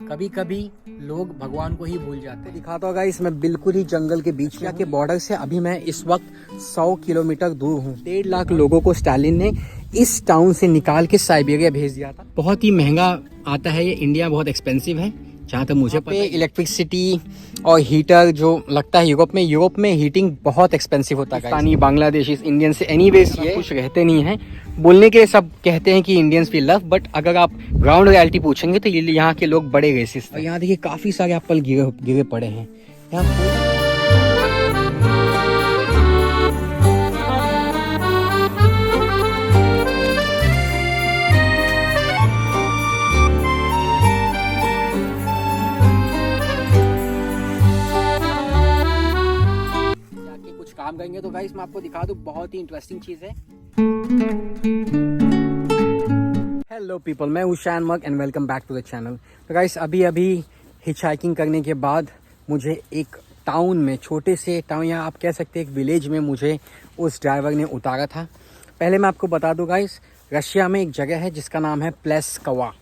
कभी कभी लोग भगवान को ही भूल जाते हैं। दिखाता होगा इसमें बिल्कुल ही जंगल के बीच में के बॉर्डर से अभी मैं इस वक्त 100 किलोमीटर दूर हूँ। 1.5 लाख लोगों को स्टालिन ने इस टाउन से निकाल के साइबेरिया भेज दिया था। बहुत ही महंगा आता है ये, इंडिया बहुत एक्सपेंसिव है जहाँ तक मुझे पता है। इलेक्ट्रिसिटी और हीटर जो लगता है यूरोप में हीटिंग बहुत एक्सपेंसिव होता है। पाकिस्तानी, बांग्लादेशी, इंडियन से एनीवेज ये कुछ रहते नहीं हैं। बोलने के सब कहते हैं कि इंडियंस वी लव, बट अगर आप ग्राउंड रियलिटी पूछेंगे तो ये यहाँ के लोग बड़े रेसिस्ट हैं। यहाँ देखिए काफी सारे एप्पल गिरे पड़े हैं यहाँ। कुछ काम करेंगे तो गाइस मैं आपको दिखा दूं, बहुत ही इंटरेस्टिंग चीज है। हेलो पीपल, मैं हूं शान मग and welcome back to the channel. तो गाइस अभी हिच हाइकिंग करने के बाद मुझे एक टाउन में, छोटे से टाउन या आप कह सकते हैं एक विलेज में, मुझे उस ड्राइवर ने उतारा था। पहले मैं आपको बता दूं गाइस, रशिया में एक जगह है जिसका नाम है प्लेस्कवा,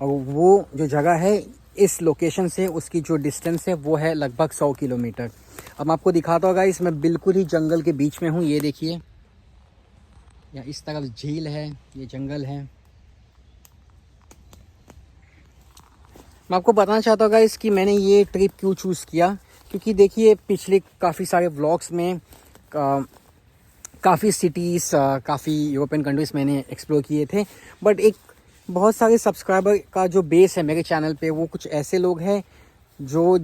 और वो जो जगह है इस लोकेशन से उसकी जो डिस्टेंस है वो है लगभग 100 किलोमीटर। अब मैं आपको दिखाता होगा, इसमें बिल्कुल ही जंगल के बीच में हूँ। ये देखिए, या इस तरफ झील है, ये जंगल है। मैं आपको बताना चाहता हूँ गाइस कि मैंने ये ट्रिप क्यों चूज़ किया, क्योंकि देखिए पिछले काफ़ी सारे व्लॉग्स में काफ़ी सिटीज़, काफ़ी यूरोपियन कंट्रीज़ मैंने एक्सप्लोर किए थे, बट एक बहुत सारे सब्सक्राइबर का जो बेस है मेरे चैनल पे, वो कुछ ऐसे लोग हैं जो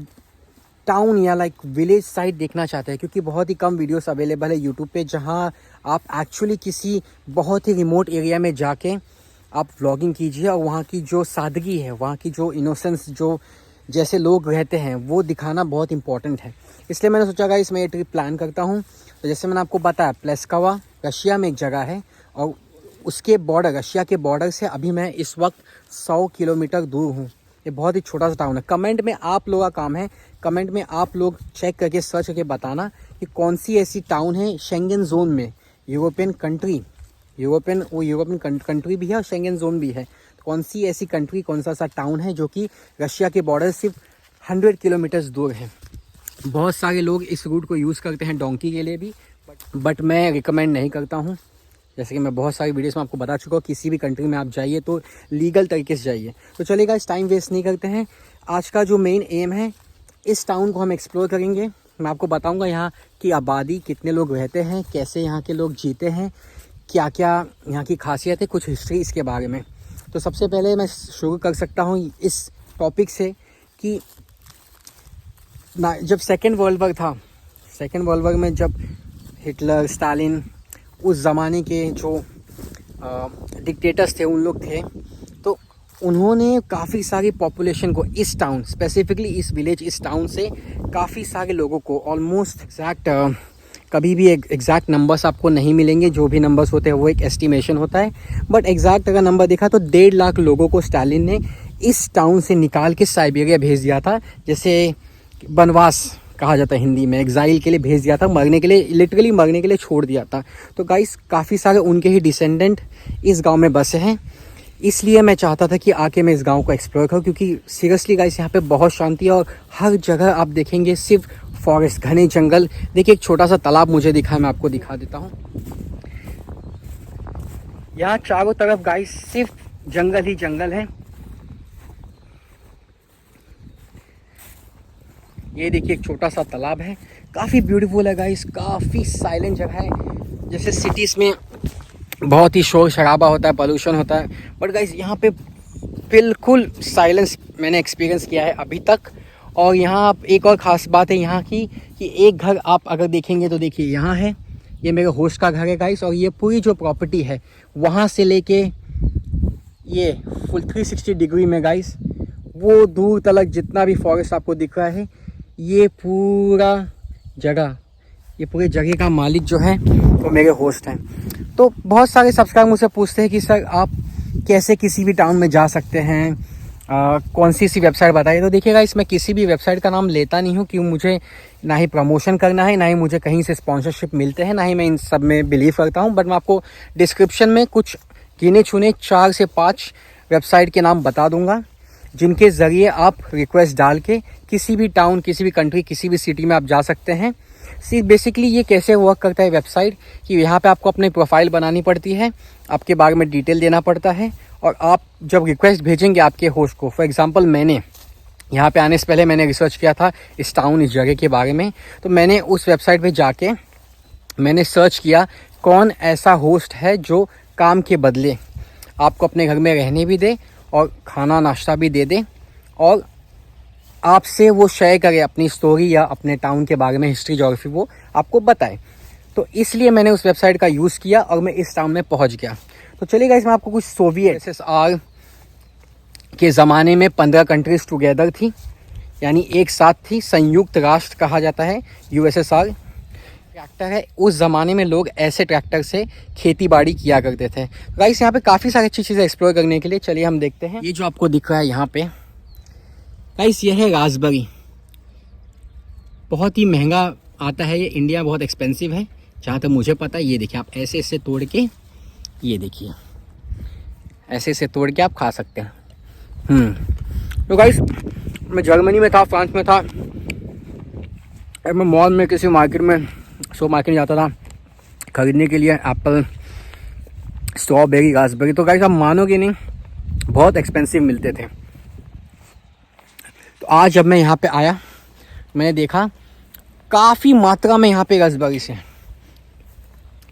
टाउन या लाइक विलेज साइड देखना चाहते हैं, क्योंकि बहुत ही कम वीडियोस अवेलेबल है यूट्यूब पे जहां आप एक्चुअली किसी बहुत ही रिमोट एरिया में जाके आप व्लॉगिंग कीजिए और वहाँ की जो सादगी है, वहाँ की जो इनोसेंस, जो जैसे लोग रहते हैं, वो दिखाना बहुत इंपॉर्टेंट है। इसलिए मैंने सोचा गाइस मैं ये ट्रिप प्लान करता हूँ। तो जैसे मैंने आपको बताया, प्लेस्कवा रशिया में एक जगह है और उसके बॉर्डर, रशिया के बॉर्डर से अभी मैं इस वक्त 100 किलोमीटर दूर हूँ। ये बहुत ही छोटा सा टाउन है। कमेंट में आप लोगों का काम है, कमेंट में आप लोग चेक करके सर्च करके बताना कि कौन सी ऐसी टाउन है शेंगन जोन में, यूरोपियन कंट्री भी है और शेंगन जोन भी है, तो कौन सी ऐसी कंट्री, कौन सा टाउन है जो कि रशिया के बॉर्डर सिर्फ 100 किलोमीटर्स दूर है। बहुत सारे लोग इस रूट को यूज़ करते हैं डोंकी के लिए भी, बट मैं रिकमेंड नहीं करता हूँ। जैसे कि मैं बहुत सारी वीडियोस में आपको बता चुका हूँ, किसी भी कंट्री में आप जाइए तो लीगल तरीके से जाइए। तो चलिएगा, इस टाइम वेस्ट नहीं करते हैं। आज का जो मेन एम है, इस टाउन को हम एक्सप्लोर करेंगे। मैं आपको बताऊंगा यहाँ की आबादी, कितने लोग रहते हैं, कैसे यहाँ के लोग जीते हैं, क्या क्या यहाँ की खासियत है, कुछ हिस्ट्री इसके बारे में। तो सबसे पहले मैं शुरू कर सकता हूँ इस टॉपिक से कि जब सेकेंड वर्ल्ड वॉर में जब हिटलर, स्टालिन, उस ज़माने के जो डिक्टेटर्स थे, उन लोग थे, तो उन्होंने काफ़ी सारी पॉपुलेशन को, इस टाउन स्पेसिफिकली, इस विलेज, इस टाउन से काफ़ी सारे लोगों को, ऑलमोस्ट एग्जैक्ट कभी भी एग्जैक्ट नंबर्स आपको नहीं मिलेंगे। जो भी नंबर्स होते हैं वो एक एस्टिमेशन होता है, बट एग्जैक्ट अगर नंबर देखा तो 1.5 लाख लोगों को स्टालिन ने इस टाउन से निकाल के साइबेरिया भेज दिया था। जैसे वनवास कहा जाता है हिंदी में, एग्जाइल के लिए भेज दिया था, मरने के लिए, लिटरली मरने के लिए छोड़ दिया था। तो गाइस काफ़ी सारे उनके ही डिसेंडेंट इस गांव में बसे हैं, इसलिए मैं चाहता था कि आके मैं इस गांव को एक्सप्लोर करूं, क्योंकि सीरियसली गाइस यहाँ पे बहुत शांति है और हर जगह आप देखेंगे सिर्फ फॉरेस्ट, घने जंगल। देखिए एक छोटा सा तालाब मुझे दिखा है, मैं आपको दिखा देता हूँ। यहाँ चारों तरफ गाइस सिर्फ जंगल ही जंगल है। ये देखिए एक छोटा सा तालाब है, काफ़ी ब्यूटीफुल है गाइस, काफ़ी साइलेंट जगह है। जैसे सिटीज़ में बहुत ही शोर शराबा होता है, पोल्यूशन होता है, बट गाइस यहाँ पे बिल्कुल साइलेंस मैंने एक्सपीरियंस किया है अभी तक। और यहाँ एक और ख़ास बात है यहाँ की कि एक घर आप अगर देखेंगे तो देखिए यहाँ है, ये मेरे होस्ट का घर है गाइस, और ये पूरी जो प्रॉपर्टी है वहाँ से लेके ये फुल 360 डिग्री में गाइस, वो दूर तलक जितना भी फॉरेस्ट आपको दिख रहा है, ये पूरी जगह का मालिक जो है वो मेरे होस्ट हैं। तो बहुत सारे सब्सक्राइबर मुझसे पूछते हैं कि सर आप कैसे किसी भी टाउन में जा सकते हैं, कौन सी वेबसाइट बताइए। तो देखिएगा, इसमें किसी भी वेबसाइट का नाम लेता नहीं हूँ, क्यों, मुझे ना ही प्रमोशन करना है, ना ही मुझे कहीं से स्पॉन्सरशिप मिलते हैं, ना ही मैं इन सब में बिलीव करता हूँ। बट मैं आपको डिस्क्रिप्शन में कुछ गिने चुने 4 से 5 वेबसाइट के नाम बता दूंगा जिनके ज़रिए आप रिक्वेस्ट डाल के किसी भी टाउन, किसी भी कंट्री, किसी भी सिटी में आप जा सकते हैं। सी बेसिकली ये कैसे वर्क करता है वेबसाइट कि यहाँ पे आपको अपनी प्रोफाइल बनानी पड़ती है, आपके बारे में डिटेल देना पड़ता है, और आप जब रिक्वेस्ट भेजेंगे आपके होस्ट को, फॉर एग्जांपल मैंने यहाँ पे आने से पहले मैंने रिसर्च किया था इस टाउन, इस जगह के बारे में, तो मैंने उस वेबसाइट पे जाके मैंने सर्च किया कौन ऐसा होस्ट है जो काम के बदले आपको अपने घर में रहने भी दे और खाना नाश्ता भी दे दे और आपसे वो शेयर करे अपनी स्टोरी या अपने टाउन के बारे में हिस्ट्री, ज्योग्राफी वो आपको बताए। तो इसलिए मैंने उस वेबसाइट का यूज़ किया और मैं इस टाउन में पहुंच गया। तो चलिए गाइस, मैं आपको कुछ सोवियत SSR के ज़माने में 15 कंट्रीज़ टुगेदर थी, यानी एक साथ थी, संयुक्त राष्ट्र कहा जाता है USSR। ट्रैक्टर है, उस ज़माने में लोग ऐसे ट्रैक्टर से खेती बाड़ी किया करते थे। गाइस यहाँ पे काफ़ी सारी अच्छी चीज़ें एक्सप्लोर करने के लिए, चलिए हम देखते हैं। ये जो आपको दिख रहा है यहाँ पे गाइस, ये है रास्पबेरी। बहुत ही महंगा आता है ये, इंडिया बहुत एक्सपेंसिव है जहाँ तक मुझे पता है। ये देखिए, आप ऐसे ऐसे तोड़ के, ये देखिए ऐसे ऐसे तोड़ के आप खा सकते हैं। तो गाइस, मैं जर्मनी में था, फ्रांस में था, मैं मॉल में किसी मार्केट में, सो मार्केट में जाता था खरीदने के लिए एप्पल, स्ट्रॉबेरी, रास्पबेरी। तो गाइस आप मानोगे नहीं, बहुत एक्सपेंसिव मिलते थे। तो आज जब मैं यहाँ पे आया, मैंने देखा काफ़ी मात्रा में यहाँ पे रास्पबेरीज हैं।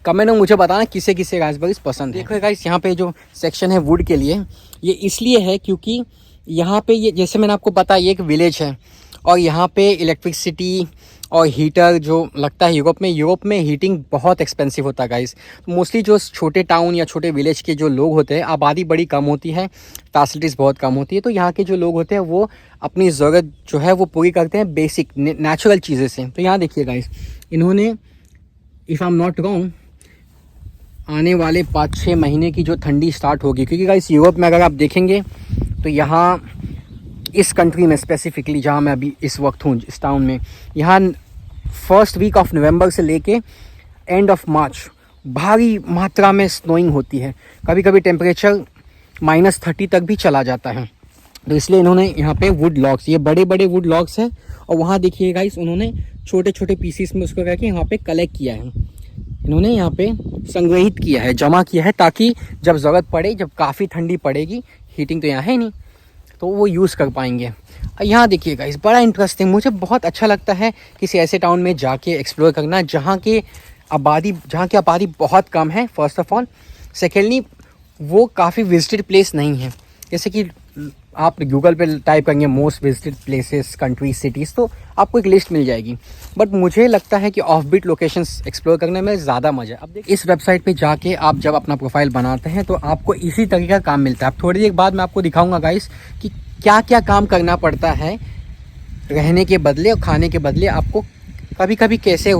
कमेंट में मुझे बताना किसे किसे रास्पबेरीज पसंद है। देखो गाइस, यहाँ पे जो सेक्शन है वुड के लिए, ये इसलिए है क्योंकि यहाँ पे ये, जैसे मैंने आपको बताया, ये एक विलेज है और यहाँ पे इलेक्ट्रिसिटी और हीटर जो लगता है यूरोप में हीटिंग बहुत एक्सपेंसिव होता है गाइस। मोस्टली जो छोटे टाउन या छोटे विलेज के जो लोग होते हैं, आबादी बड़ी कम होती है, फैसिलिटीज़ बहुत कम होती है, तो यहाँ के जो लोग होते हैं वो अपनी ज़रूरत जो है वो पूरी करते हैं बेसिक नेचुरल चीज़ें से। तो यहाँ देखिए गाइस, इन्होंने, if I am not wrong, आने वाले 5-6 महीने की जो ठंडी स्टार्ट होगी, क्योंकि गाइस यूरोप में अगर आप देखेंगे तो यहाँ इस कंट्री में स्पेसिफिकली जहाँ मैं अभी इस वक्त हूँ, इस टाउन में, यहाँ फर्स्ट वीक ऑफ नवंबर से लेके एंड ऑफ मार्च भारी मात्रा में स्नोइंग होती है। कभी कभी टेम्परेचर -30 तक भी चला जाता है। तो इसलिए इन्होंने यहाँ पे वुड लॉग्स, ये बड़े बड़े वुड लॉग्स हैं, और वहाँ देखिए गाइस, उन्होंने छोटे छोटे पीसीस में उसको करके यहाँ पे कलेक्ट किया है, इन्होंने यहाँ पे संग्रहित किया है, जमा किया है, ताकि जब ज़रूरत पड़े, जब काफ़ी ठंडी पड़ेगी, हीटिंग तो यहाँ है नहीं, तो वो यूज़ कर पाएंगे। यहाँ देखिए गाइस, बड़ा इंटरेस्टिंग, मुझे बहुत अच्छा लगता है किसी ऐसे टाउन में जाके एक्सप्लोर करना जहाँ की आबादी बहुत कम है, फर्स्ट ऑफ ऑल। सेकेंडली, वो काफ़ी विजिटेड प्लेस नहीं है। जैसे कि आप गूगल पे टाइप करेंगे most visited places, countries, cities, तो आपको एक लिस्ट मिल जाएगी। बट मुझे लगता है कि ऑफ बीट लोकेशंस एक्सप्लोर करने में ज़्यादा मज़ा है। अब देखिए, इस वेबसाइट पे जाके आप जब अपना प्रोफाइल बनाते हैं तो आपको इसी तरीके का काम मिलता है। अब थोड़ी देर बाद मैं आपको दिखाऊंगा गाइस कि क्या क्या काम करना पड़ता है रहने के बदले और खाने के बदले। आपको कभी कभी ऐसे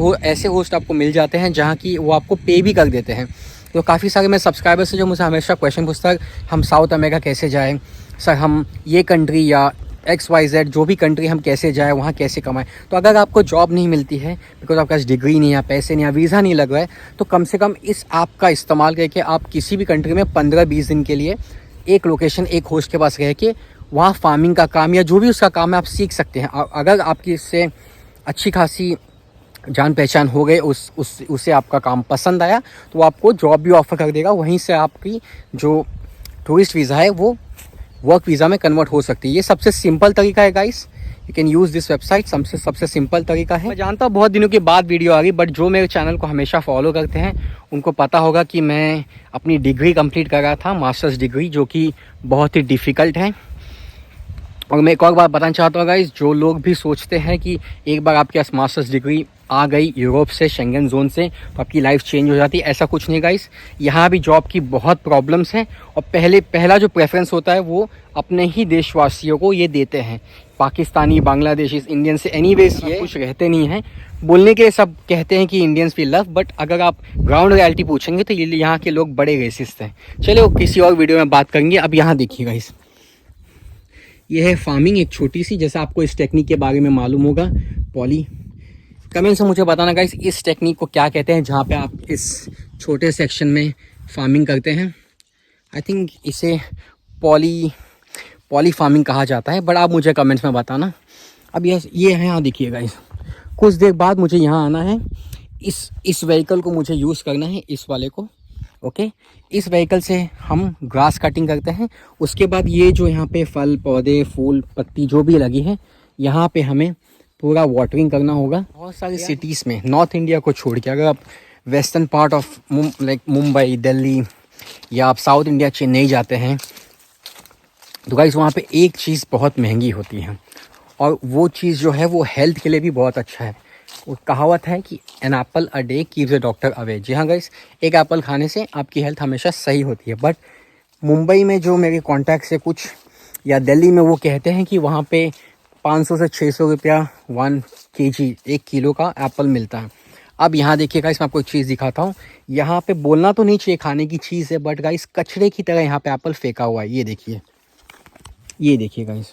होस्ट आपको मिल जाते हैं जहाँ की वो आपको पे भी कर देते हैं। तो काफ़ी सारे मेरे सब्सक्राइबर्स हैं जो मुझे हमेशा क्वेश्चन पूछता है, हम साउथ अमेरिका कैसे जाएँ सर, हम ये कंट्री या XYZ जो भी कंट्री हम कैसे जाए, वहाँ कैसे कमाएं। तो अगर आपको जॉब नहीं मिलती है बिकॉज आपके पास डिग्री नहीं है, पैसे नहीं है, वीज़ा नहीं लग रहा है, तो कम से कम इस ऐप का इस्तेमाल करके आप किसी भी कंट्री में 15-20 दिन के लिए एक लोकेशन, एक होस्ट के पास रह के वहाँ फार्मिंग का काम या जो भी उसका काम है आप सीख सकते हैं। अगर आपकी इससे अच्छी खासी जान पहचान हो गए, उसे आपका काम पसंद आया, तो वो आपको जॉब भी ऑफर कर देगा। वहीं से आपकी जो टूरिस्ट वीज़ा है वो वर्क वीज़ा में कन्वर्ट हो सकती है। ये सबसे सिंपल तरीका है guys, you can use this website, सबसे सिंपल तरीका है। मैं जानता हूँ बहुत दिनों के बाद वीडियो आ गई, बट जो मेरे चैनल को हमेशा फॉलो करते हैं उनको पता होगा कि मैं अपनी डिग्री कंप्लीट कर रहा था, मास्टर्स डिग्री, जो कि बहुत ही डिफ़िकल्ट है। और मैं एक और बात बताना चाहता हूँ गाइस, जो लोग भी सोचते हैं कि एक बार आपके पास मास्टर्स डिग्री आ गई यूरोप से, शेंगन जोन से, तो आपकी लाइफ चेंज हो जाती है, ऐसा कुछ नहीं गाइस। यहाँ भी जॉब की बहुत प्रॉब्लम्स हैं और पहला जो प्रेफरेंस होता है वो अपने ही देशवासियों को ये देते हैं। पाकिस्तानी, बांग्लादेशी, इंडियन से एनीवेज ये कुछ रहते नहीं हैं। बोलने के सब कहते हैं कि इंडियंस वी लव, बट अगर आप ग्राउंड रियलिटी पूछेंगे तो ये यहाँ के लोग बड़े रेसिस्ट हैं। चलो किसी और वीडियो में बात करेंगे। अब यहाँ देखिए गाइस, ये है फार्मिंग, एक छोटी सी, जैसा आपको इस टेक्निक के बारे में मालूम होगा, पॉली। कमेंट से मुझे बताना गाइस इस टेक्निक को क्या कहते हैं जहाँ पे आप इस छोटे सेक्शन में फार्मिंग करते हैं। आई थिंक इसे पॉली फार्मिंग कहा जाता है, बट आप मुझे कमेंट्स में बताना। अब ये है, यहाँ देखिए गाइस, कुछ देर बाद मुझे यहाँ आना है, इस व्हीकल को मुझे यूज़ करना है, इस वाले को। ओके, इस व्हीकल से हम ग्रास कटिंग करते हैं। उसके बाद ये जो यहाँ पे फल पौधे फूल पत्ती जो भी लगी है, यहाँ पे हमें पूरा वाटरिंग करना होगा। बहुत सारी सिटीज़ में, नॉर्थ इंडिया को छोड़ के, अगर आप western part of like Mumbai Delhi या आप साउथ इंडिया चेन्नई जाते हैं तो गाइस वहाँ पे एक चीज़ बहुत महंगी होती है, और वो चीज़ जो है वो हेल्थ के लिए भी बहुत अच्छा है। वो कहावत है कि an apple a day keeps the doctor away. जी हाँ गाइस, एक एप्पल खाने से आपकी हेल्थ हमेशा सही होती है। बट मुंबई में जो मेरे कॉन्टैक्ट से कुछ, या दिल्ली में, वो कहते हैं कि वहाँ पे 500 से 600 रुपया 1 kg 1 किलो का एप्पल मिलता है। अब यहाँ देखिए गाइस, मैं आपको एक चीज़ दिखाता हूँ। यहाँ पे बोलना तो नहीं चाहिए खाने की चीज़ है, बट गाइस कचरे की तरह यहाँ पे एप्पल फेंका हुआ है। ये देखिए गाइस,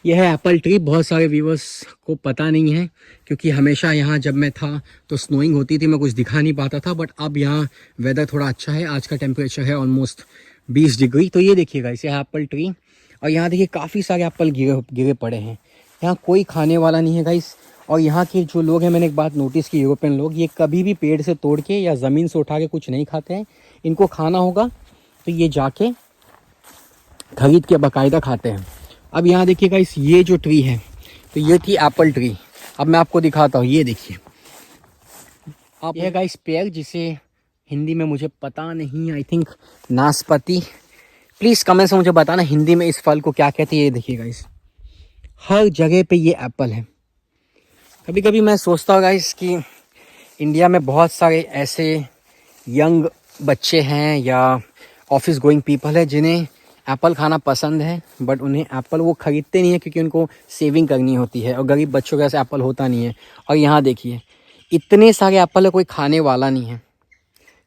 यह है एप्पल ट्री। बहुत सारे व्यूवर्स को पता नहीं है, क्योंकि हमेशा यहाँ जब मैं था तो स्नोइंग होती थी, मैं कुछ दिखा नहीं पाता था। बट अब यहाँ वेदर थोड़ा अच्छा है, आज का टेम्परेचर है ऑलमोस्ट 20 डिग्री। तो ये देखिए गाइस, यह है एप्पल ट्री, और यहाँ देखिए काफ़ी सारे एप्पल गिरे पड़े हैं। यहाँ कोई खाने वाला नहीं है गाइस। और यहाँ के जो लोग हैं, मैंने एक बात नोटिस की, यूरोपियन लोग, ये कभी भी पेड़ से तोड़ के या ज़मीन से उठा के कुछ नहीं खाते हैं। इनको खाना होगा तो ये जाके खरीद के बाकायदा खाते हैं। अब यहाँ देखिए गाइस, ये जो ट्री है, तो ये थी एप्पल ट्री। अब मैं आपको दिखाता हूँ, ये देखिए आप, ये गाइस पेड़, जिसे हिंदी में मुझे पता नहीं, आई थिंक नाशपाती। प्लीज़ कमेंट से मुझे बताना हिंदी में इस फल को क्या कहते हैं। ये देखिए गाइस, हर जगह पे ये एप्पल है। कभी कभी मैं सोचता हूँ गाइस कि इंडिया में बहुत सारे ऐसे यंग बच्चे हैं या ऑफिस गोइंग पीपल है जिन्हें एप्पल खाना पसंद है, बट उन्हें एप्पल वो ख़रीदते नहीं है क्योंकि उनको सेविंग करनी होती है, और गरीब बच्चों के पास एप्पल होता नहीं है। और यहाँ देखिए, इतने सारे एप्पल है, कोई खाने वाला नहीं है।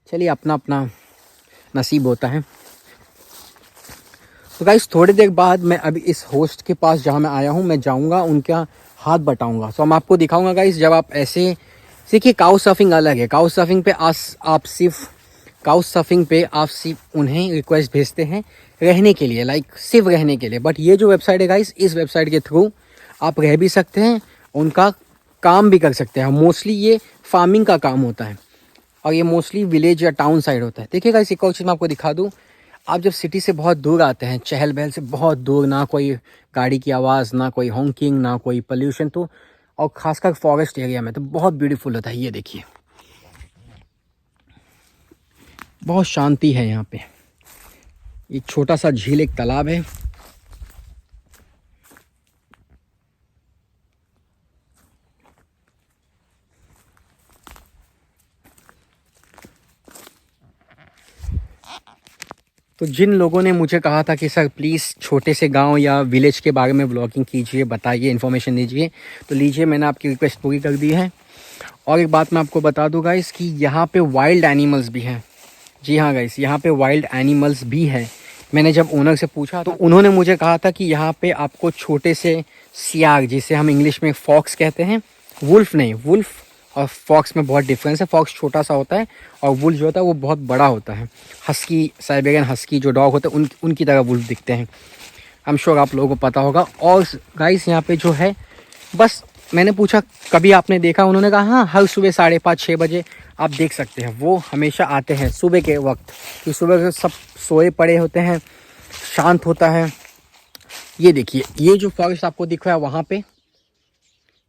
चलिए, अपना अपना नसीब होता है। तो गाइस, थोड़ी देर बाद मैं अभी इस होस्ट के पास जहाँ मैं आया हूँ, मैं जाऊँगा, उनका हाथ बटाऊँगा। तो मैं आपको दिखाऊँगा गाइस, जब आप ऐसे सीखिए, काउ सर्फिंग अलग है। काउ सर्फिंग पे आप सिर्फ उन्हें रिक्वेस्ट भेजते हैं रहने के लिए, लाइक सिर्फ रहने के लिए। बट ये जो वेबसाइट है गाइस, इस वेबसाइट के थ्रू आप रह भी सकते हैं, उनका काम भी कर सकते हैं। मोस्टली ये फार्मिंग का काम होता है, और ये मोस्टली विलेज या टाउन साइड होता है। देखिए गाइस, एक और चीज़ मैं आपको दिखा दूँ। आप जब सिटी से बहुत दूर आते हैं, चहल पहल से बहुत दूर, ना कोई गाड़ी की आवाज़, ना कोई हॉन्किंग, ना कोई पोल्यूशन, तो और ख़ासकर फॉरेस्ट एरिया में तो बहुत ब्यूटीफुल होता है। ये देखिए, बहुत शांति है यहाँ पे। एक छोटा सा झील, एक तालाब है। तो जिन लोगों ने मुझे कहा था कि सर प्लीज़ छोटे से गांव या विलेज के बारे में व्लॉगिंग कीजिए, बताइए, इन्फॉर्मेशन दीजिए, तो लीजिए, मैंने आपकी रिक्वेस्ट पूरी कर दी है। और एक बात मैं आपको बता दूं गाइस कि यहाँ पे वाइल्ड एनिमल्स भी हैं। जी हाँ गाइस, यहाँ पे वाइल्ड एनिमल्स भी हैं। मैंने जब ओनर से पूछा तो उन्होंने मुझे कहा था कि यहाँ पे आपको छोटे से सियार, जिसे हम इंग्लिश में फॉक्स कहते हैं, वुल्फ नहीं, वुल्फ और फॉक्स में बहुत डिफरेंस है। फॉक्स छोटा सा होता है और वुल्फ जो होता है वो बहुत बड़ा होता है। हस्की, साइबेरियन हस्की जो डॉग होते हैं उनकी तरह वुल्फ दिखते हैं। आई एम श्योर आप लोगों को पता होगा। और गाइस यहाँ पे जो है, बस मैंने पूछा कभी आपने देखा, उन्होंने कहा हाँ, हर सुबह 5:30-6 बजे आप देख सकते हैं। वो हमेशा आते हैं सुबह के वक्त, कि सुबह के सब सोए पड़े होते हैं, शांत होता है। ये देखिए, ये जो फॉरेस्ट आपको दिख रहा है वहाँ पे,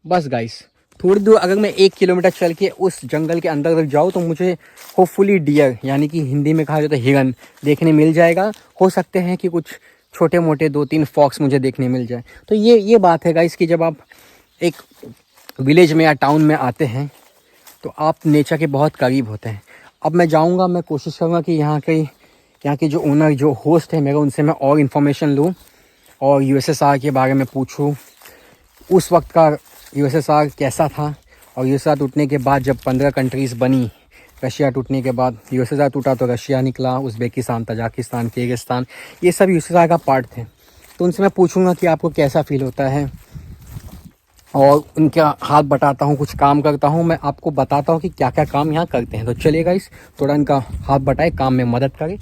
बस गाइस थोड़ी दूर अगर मैं 1 किलोमीटर चल के उस जंगल के अंदर तक जाऊँ तो मुझे होपफुली डियर, यानी कि हिंदी में कहा जाता है हिरन, देखने मिल जाएगा। हो सकते हैं कि कुछ छोटे मोटे 2-3 फॉक्स मुझे देखने मिल जाए। तो ये बात है गाइस कि जब आप एक विलेज में या टाउन में आते हैं तो आप नेचर के बहुत करीब होते हैं। अब मैं जाऊंगा, मैं कोशिश करूंगा कि यहाँ के जो ओनर, जो होस्ट है मेरे, उनसे मैं और इन्फॉर्मेशन लूँ और यूएसएसआर के बारे में पूछूँ, उस वक्त का यूएसएसआर कैसा था। और यूएसएसआर टूटने के बाद जब 15 कंट्रीज़ बनी, रशिया टूटने के बाद यूएसएसआर टूटा तो रशिया निकला, उज़्बेकिस्तान, तजाकिस्तान, किर्गिस्तान, ये सब यूएसएसआर का पार्ट थे। तो उनसे मैं पूछूंगा कि आपको कैसा फील होता है, और उनका हाथ बटाता हूँ, कुछ काम करता हूँ, मैं आपको बताता हूँ कि क्या क्या काम यहाँ करते हैं। तो चलिए गाइस, थोड़ा इनका हाथ बटाए, काम में मदद करें।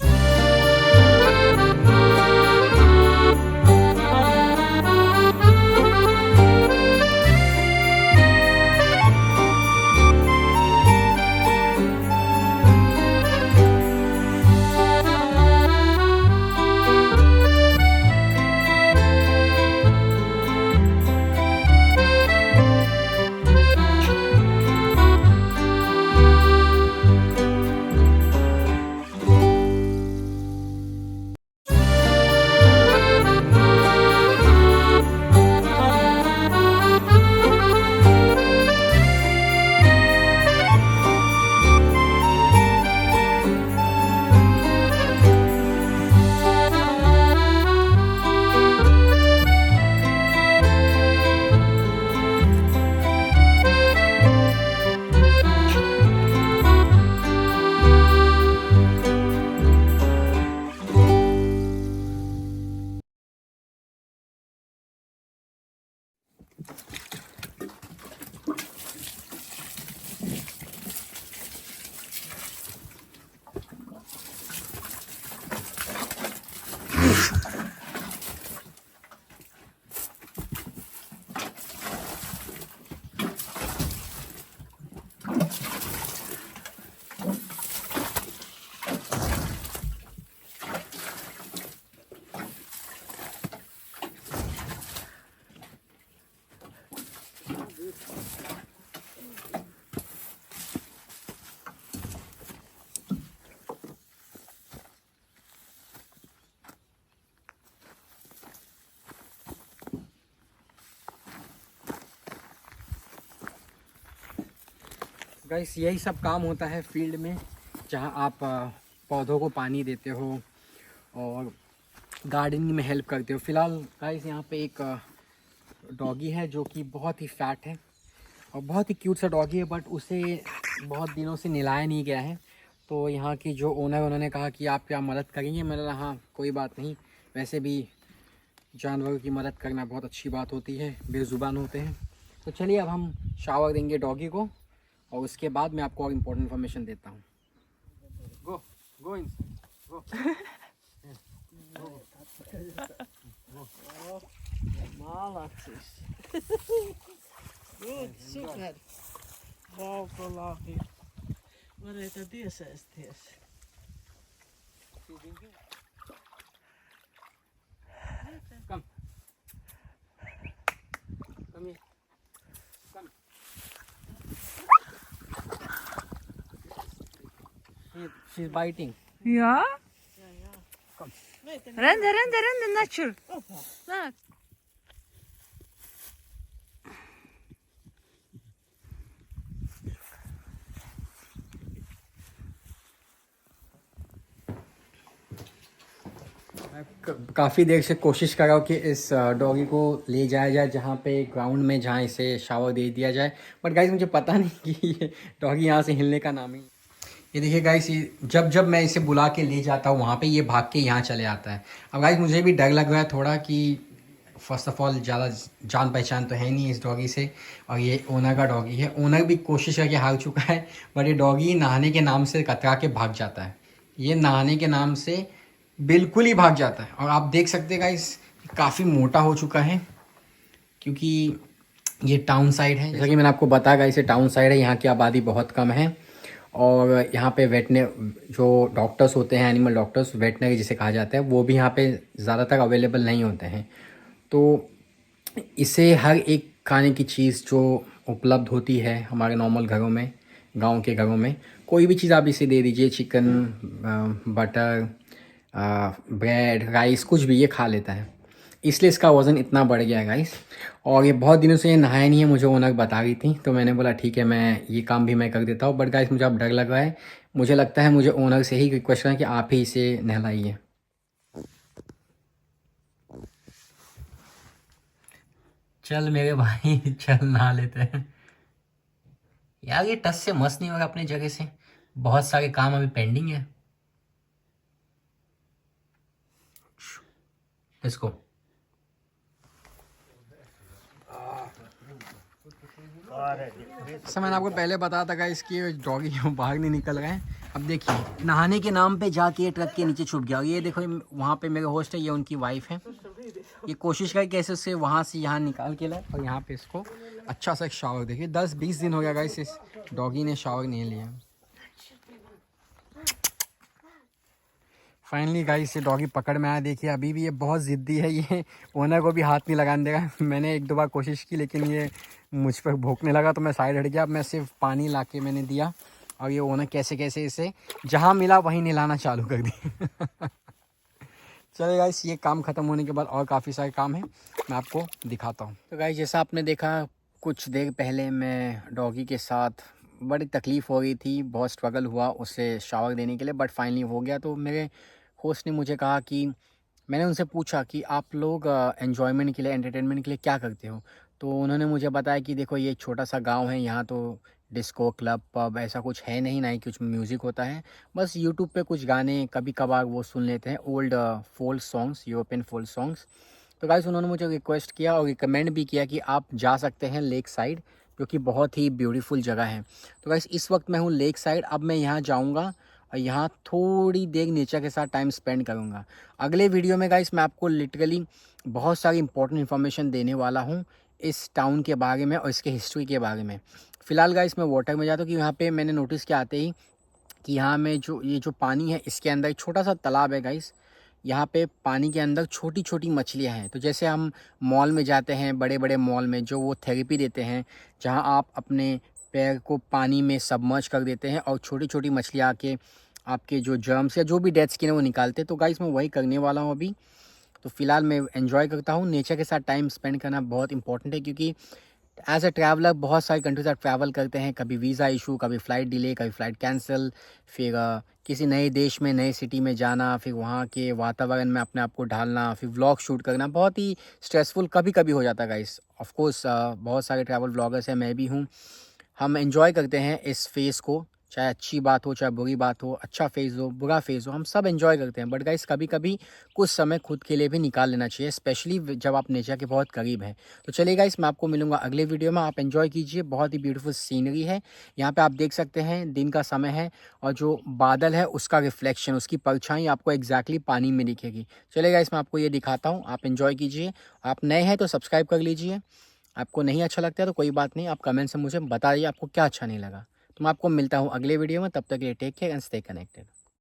गाइस यही सब काम होता है फील्ड में, जहाँ आप पौधों को पानी देते हो और गार्डनिंग में हेल्प करते हो। फ़िलहाल गाइस यहाँ पे एक डॉगी है जो कि बहुत ही फैट है और बहुत ही क्यूट सा डॉगी है, बट उसे बहुत दिनों से नहलाया नहीं गया है। तो यहाँ की जो ओनर, उन्होंने कहा कि आप क्या मदद करेंगे। मैंने कहा हाँ कोई बात नहीं, वैसे भी जानवरों की मदद करना बहुत अच्छी बात होती है, बेज़ुबान होते हैं। तो चलिए अब हम शावर देंगे डॉगी को और उसके बाद मैं आपको और इम्पोर्टेंट इन्फॉर्मेशन देता हूँ। गो गो इन गो Malacis. Good, super. Wow, lahi. Var ei tämä diesästies. Come. Come here. Come. She's biting. Ja? Ja, ja. Kom. Rende, nature. Oppa. Na, काफ़ी देर से कोशिश कर रहा हूँ कि इस डॉगी को ले जाया जाए जहाँ पे ग्राउंड में, जहाँ इसे शावर दे दिया जाए, बट गाइस मुझे पता नहीं कि ये डॉगी यहाँ से हिलने का नाम ही। ये देखिए गाइस, ये जब जब मैं इसे बुला के ले जाता हूँ वहाँ पे, ये भाग के यहाँ चले आता है। अब गाइस मुझे भी डर लग रहा है थोड़ा कि फ़र्स्ट ऑफ़ ऑल ज़्यादा जान पहचान तो है नहीं इस डॉगी से, और ये ओनर का डॉगी है। ओनर भी कोशिश करके हार चुका है, बट ये डॉगी नहाने के नाम से कतरा के भाग जाता है। ये नहाने के नाम से बिल्कुल ही भाग जाता है। और आप देख सकते हैं गाइस, काफ़ी मोटा हो चुका है क्योंकि ये टाउन साइड है। जैसा कि मैंने आपको बताया गाइस, ये टाउन साइड है, यहाँ की आबादी बहुत कम है और यहाँ पे जो डॉक्टर्स होते हैं, एनिमल डॉक्टर्स, वेटनरी जिसे कहा जाता है, वो भी यहाँ पे ज़्यादातर अवेलेबल नहीं होते हैं। तो इसे हर एक खाने की चीज़ जो उपलब्ध होती है हमारे नॉर्मल घरों में, गांव के घरों में, कोई भी चीज़ आप इसे दे दीजिए, चिकन, बटर, ब्रेड, राइस, कुछ भी ये खा लेता है। इसलिए इसका वज़न इतना बढ़ गया है गाइस। और ये बहुत दिनों से ये नहाया नहीं है, मुझे ओनर बता रही थी, तो मैंने बोला ठीक है मैं ये काम भी मैं कर देता हूँ। बट गाइस मुझे अब डर लग रहा है, मुझे लगता है मुझे ओनर से ही रिक्वेस्ट करना कि आप ही इसे नहलाइए। चल मेरे भाई चल नहा लेते हैं यार। ये टस से मस्त नहीं होगा अपनी जगह से, बहुत सारे काम अभी पेंडिंग है। इसको मैंने आपको पहले बताया था गाइस कि डॉगी बाहर नहीं निकल रहे हैं। अब देखिए नहाने के नाम पे जाके ये ट्रक के नीचे छुप गया। और ये देखो वहाँ पे मेरे होस्ट है, ये उनकी वाइफ है। ये कोशिश करे कैसे उससे वहाँ से यहाँ निकाल के लाए और यहाँ पे इसको अच्छा सा एक शावर। देखिए 10-20 दिन हो गया गाइस इस डॉगी ने शावर नहीं लिया। फाइनली गाइस ये डॉगी पकड़ में आया। देखिए अभी भी ये बहुत ज़िद्दी है, ये ओनर को भी हाथ नहीं लगाने देगा। मैंने 1-2 बार कोशिश की लेकिन ये मुझ पर भौंकने लगा तो मैं साइड हट गया। अब मैं सिर्फ पानी ला के मैंने दिया और ये ओनर कैसे कैसे इसे जहाँ मिला वहीं नहलाना चालू कर दिया। चलिए गाइस, ये काम ख़त्म होने के बाद और काफ़ी सारे काम हैं, मैं आपको दिखाता हूँ। तो गाइस जैसा आपने देखा, कुछ देर पहले मैं डॉगी के साथ, बड़ी तकलीफ़ हो रही थी, बहुत स्ट्रगल हुआ उसे शावर देने के लिए, बट फाइनली हो गया। तो मेरे होस्ट ने मुझे कहा कि, मैंने उनसे पूछा कि आप लोग एन्जॉयमेंट के लिए, एंटरटेनमेंट के लिए क्या करते हो। तो उन्होंने मुझे बताया कि देखो ये छोटा सा गांव है, यहाँ तो डिस्को क्लब पब ऐसा कुछ है नहीं, ना ही कुछ म्यूज़िक होता है। बस यूट्यूब पे कुछ गाने कभी कभार वो सुन लेते हैं, old folk songs, European folk songs, तो गाइस उन्होंने मुझे रिक्वेस्ट किया और रिकमेंड भी किया कि आप जा सकते हैं लेक साइड, जो कि बहुत ही ब्यूटीफुल जगह है। तो गाइस इस वक्त मैं हूँ लेक साइड। अब मैं यहाँ जाऊँगा और यहाँ थोड़ी देर नेचर के साथ टाइम स्पेंड करूँगा। अगले वीडियो में गाइस मैं आपको लिटरली बहुत सारी इंपॉर्टेंट इन्फॉर्मेशन देने वाला हूँ इस टाउन के बारे में और इसके हिस्ट्री के बारे में। फ़िलहाल गाइस मैं वाटर में जाता हूँ कि यहाँ पे मैंने नोटिस किया आते ही कि यहाँ में ये जो पानी है इसके अंदर एक छोटा सा तालाब है गाइस। यहाँ पे पानी के अंदर छोटी छोटी मछलियाँ हैं। तो जैसे हम मॉल में जाते हैं, बड़े बड़े मॉल में जो वो थेरेपी देते हैं, जहाँ आप अपने पैर को पानी में सबमर्ज कर देते हैं और छोटी छोटी मछलियाँ आके आपके जो जर्म्स या जो भी डेड स्किन है वो निकालते हैं। तो गाइस मैं वही करने वाला हूँ अभी। तो फ़िलहाल मैं एंजॉय करता हूँ। नेचर के साथ टाइम स्पेंड करना बहुत इंपॉर्टेंट है, क्योंकि एज अ ट्रैवलर बहुत सारी कंट्री से ट्रैवल करते हैं। कभी वीज़ा इशू, कभी फ़्लाइट डिले, कभी फ़्लाइट कैंसिल, फिर किसी नए देश में, नए सिटी में जाना, फिर वहाँ के वातावरण में अपने आप को ढालना, फिर व्लॉग शूट करना बहुत ही स्ट्रेसफुल कभी कभी हो जाता है गाइस। ऑफ कोर्स बहुत सारे ट्रैवल व्लॉगर्स हैं, मैं भी हूँ। हम एंजॉय करते हैं इस फेज़ को, चाहे अच्छी बात हो चाहे बुरी बात हो, अच्छा फेज़ हो बुरा फेज़ हो, हम सब एंजॉय करते हैं। बट गाइस कभी कभी कुछ समय खुद के लिए भी निकाल लेना चाहिए, स्पेशली जब आप नेचर के बहुत करीब हैं। तो चलिए गाइस मैं आपको मिलूंगा अगले वीडियो में। आप एंजॉय कीजिए, बहुत ही ब्यूटीफुल सीनरी है यहाँ पे। आप देख सकते हैं दिन का समय है और जो बादल है उसका रिफ्लेक्शन, उसकी परछाई आपको एग्जैक्टली पानी में दिखेगी। चलिए गाइस मैं आपको ये दिखाता हूँ, आप एंजॉय कीजिए। आप नए हैं तो सब्सक्राइब कर लीजिए, आपको नहीं अच्छा लगता है तो कोई बात नहीं, आप कमेंट से मुझे बताइए आपको क्या अच्छा नहीं लगा। तो मैं आपको मिलता हूँ अगले वीडियो में, तब तक के लिए take care and stay connected.